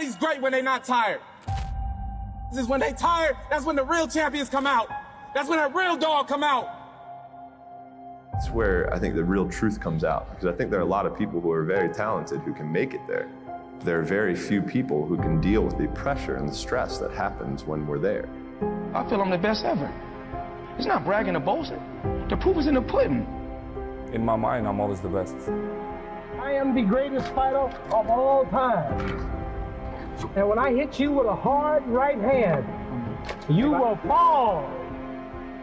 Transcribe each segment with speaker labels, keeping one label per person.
Speaker 1: Nobody's great when they're not tired. This is when they tired, that's when the real champions come out. That's when that real dog come out.
Speaker 2: It's where I think the real truth comes out, because I think there are a lot of people who are very talented who can make it there. There are very few people who can deal with the pressure and the stress that happens when we're there.
Speaker 3: I feel I'm the best ever. It's not bragging or boasting. The proof is in the pudding.
Speaker 4: In my mind, I'm always the best.
Speaker 5: I am the greatest fighter of all time. And when I hit you with a hard right hand, you will fall.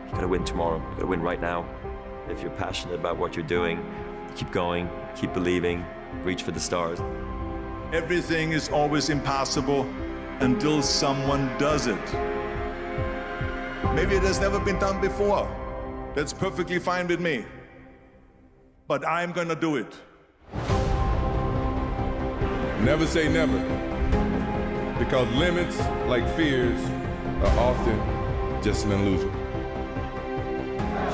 Speaker 6: You gotta win tomorrow, you gotta win right now. If you're passionate about what you're doing, keep going, keep believing, reach for the stars.
Speaker 7: Everything is always impossible until someone does it. Maybe it has never been done before. That's perfectly fine with me. But I'm gonna do it.
Speaker 4: Never say never, because limits, like fears, are often just an illusion.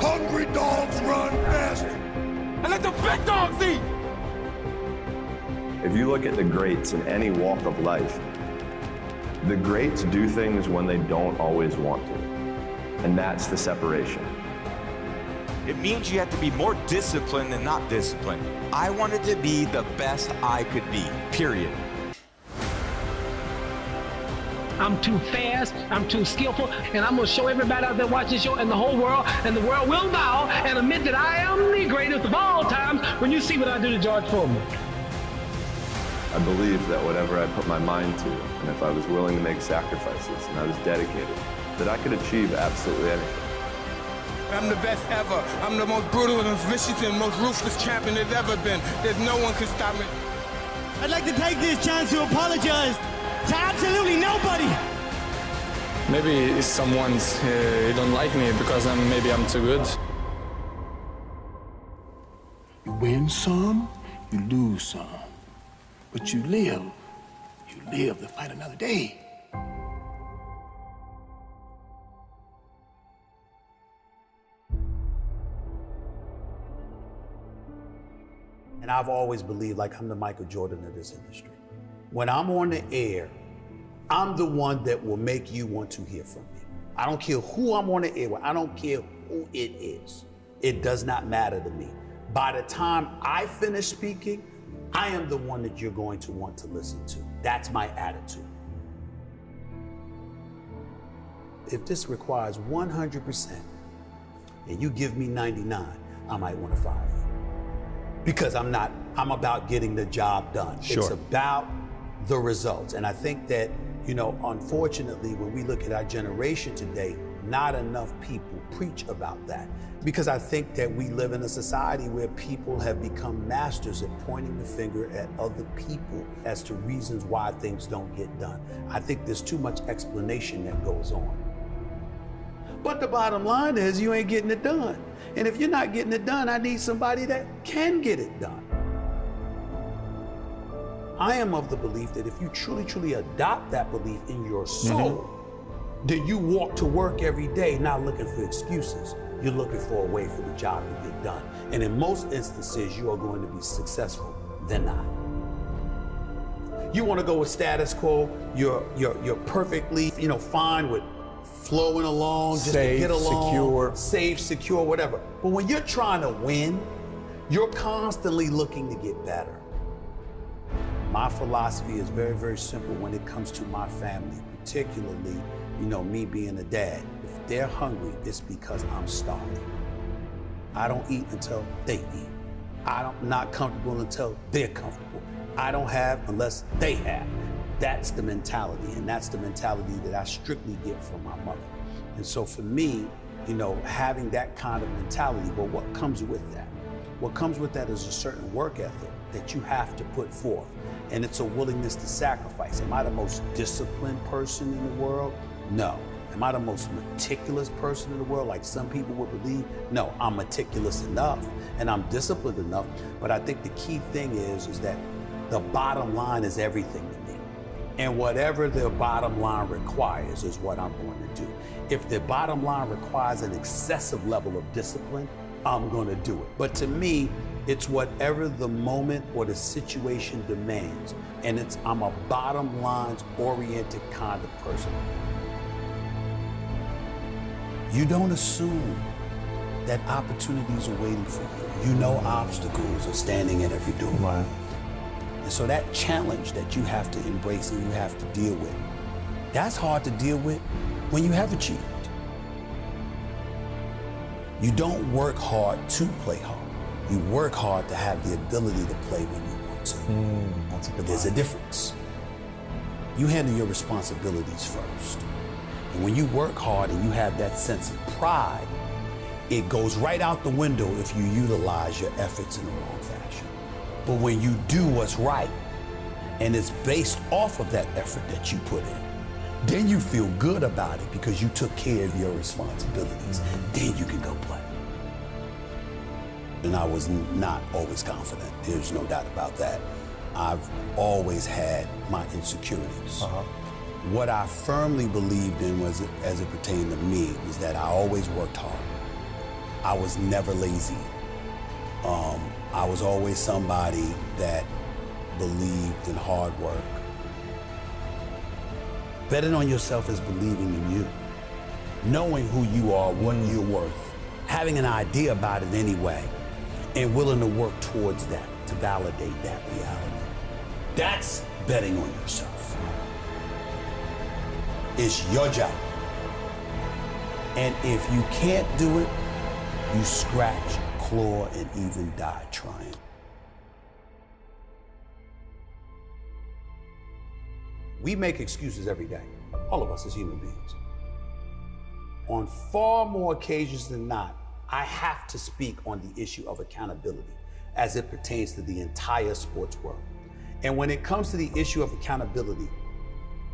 Speaker 7: Hungry dogs run fast.
Speaker 1: And let the big dogs eat.
Speaker 2: If you look at the greats in any walk of life, the greats do things when they don't always want to. And that's the separation.
Speaker 8: It means you have to be more disciplined than not disciplined. I wanted to be the best I could be, period.
Speaker 5: I'm too fast, I'm too skillful, and I'm gonna show everybody out there watching the show and the whole world, and the world will bow and admit that I am the greatest of all times when you see what I do to George Foreman.
Speaker 2: I believe that whatever I put my mind to, and if I was willing to make sacrifices and I was dedicated, that I could achieve absolutely anything.
Speaker 3: I'm the best ever. I'm the most brutal and vicious and most ruthless champion there's ever been. There's no one can stop me.
Speaker 9: I'd like to take this chance to apologize to absolutely nobody.
Speaker 4: Maybe someone's don't like me because maybe I'm too good.
Speaker 9: You win some, you lose some. But you live to fight another day.
Speaker 10: And I've always believed like I'm the Michael Jordan of this industry. When I'm on the air, I'm the one that will make you want to hear from me. I don't care who I'm on the air with. I don't care who it is. It does not matter to me. By the time I finish speaking, I am the one that you're going to want to listen to. That's my attitude. If this requires 100% and you give me 99, I might want to fire you. Because I'm about getting the job done.
Speaker 8: Sure.
Speaker 10: It's about the results. And I think that, unfortunately, when we look at our generation today, not enough people preach about that. Because I think that we live in a society where people have become masters at pointing the finger at other people as to reasons why things don't get done. I think there's too much explanation that goes on. But the bottom line is you ain't getting it done. And if you're not getting it done, I need somebody that can get it done. I am of the belief that if you truly adopt that belief in your soul, then you walk to work every day not looking for excuses. You're looking for a way for the job to get done. And in most instances, you are going to be successful than not. You want to go with status quo, you're perfectly, fine with flowing along, just
Speaker 4: Safe,
Speaker 10: to get along,
Speaker 4: secure.
Speaker 10: safe, secure, whatever. But when you're trying to win, you're constantly looking to get better. My philosophy is very, very simple when it comes to my family, particularly, me being a dad. If they're hungry, it's because I'm starving. I don't eat until they eat. I'm not comfortable until they're comfortable. I don't have unless they have. That's the mentality, and that's the mentality that I strictly get from my mother. And so for me, having that kind of mentality, well, what comes with that? What comes with that is a certain work ethic that you have to put forth, and it's a willingness to sacrifice. Am I the most disciplined person in the world? No. Am I the most meticulous person in the world, like some people would believe? No, I'm meticulous enough, and I'm disciplined enough, but I think the key thing is that the bottom line is everything to me. And whatever the bottom line requires is what I'm going to do. If the bottom line requires an excessive level of discipline, I'm going to do it. But to me, It's whatever the moment or the situation demands. And I'm a bottom lines oriented kind of person. You don't assume that opportunities are waiting for you. You know obstacles are standing at every door.
Speaker 11: Right.
Speaker 10: And so that challenge that you have to embrace and you have to deal with, that's hard to deal with when you have achieved. You don't work hard to play hard. You work hard to have the ability to play when you want to.
Speaker 11: That's a good
Speaker 10: There's a
Speaker 11: line.
Speaker 10: difference. You handle your responsibilities first. And when you work hard and you have that sense of pride, it goes right out the window if you utilize your efforts in the wrong fashion. But when you do what's right, and it's based off of that effort that you put in, then you feel good about it because you took care of your responsibilities. Then you can go play. And I was not always confident. There's no doubt about that. I've always had my insecurities. What I firmly believed in was, as it pertained to me, was that I always worked hard. I was never lazy. I was always somebody that believed in hard work. Betting on yourself is believing in you. Knowing who you are, what you're worth, having an idea about it anyway, and willing to work towards that, to validate that reality. That's betting on yourself. It's your job. And if you can't do it, you scratch, claw, and even die trying. We make excuses every day, all of us as human beings. On far more occasions than not, I have to speak on the issue of accountability as it pertains to the entire sports world. And when it comes to the issue of accountability,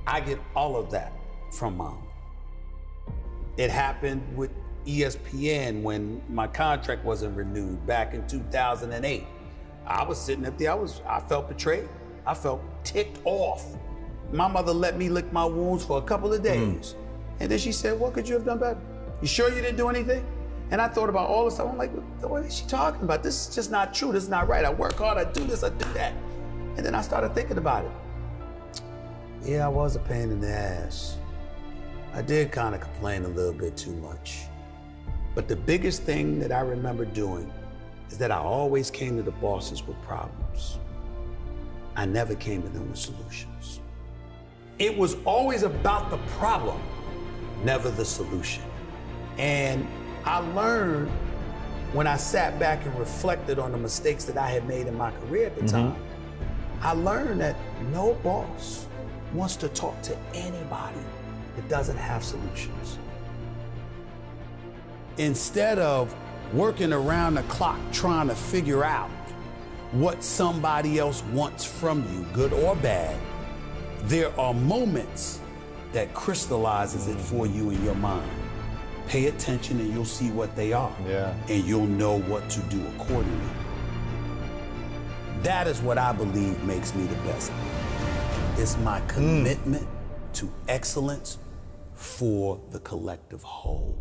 Speaker 10: I get all of that from Mom. It happened with ESPN when my contract wasn't renewed back in 2008. I was sitting up there, I felt betrayed. I felt ticked off. My mother let me lick my wounds for a couple of days. And then she said, what could you have done better? You sure you didn't do anything? And I thought about all this stuff. I'm like, what is she talking about? This is just not true. This is not right. I work hard, I do this, I do that. And then I started thinking about it. Yeah, I was a pain in the ass. I did kind of complain a little bit too much. But the biggest thing that I remember doing is that I always came to the bosses with problems. I never came to them with solutions. It was always about the problem, never the solution. And I learned when I sat back and reflected on the mistakes that I had made in my career at the time, I learned that no boss wants to talk to anybody that doesn't have solutions. Instead of working around the clock trying to figure out what somebody else wants from you, good or bad, there are moments that crystallizes it for you in your mind. Pay attention and you'll see what they are.
Speaker 11: Yeah.
Speaker 10: And you'll know what to do accordingly. That is what I believe makes me the best. It's my commitment to excellence for the collective whole.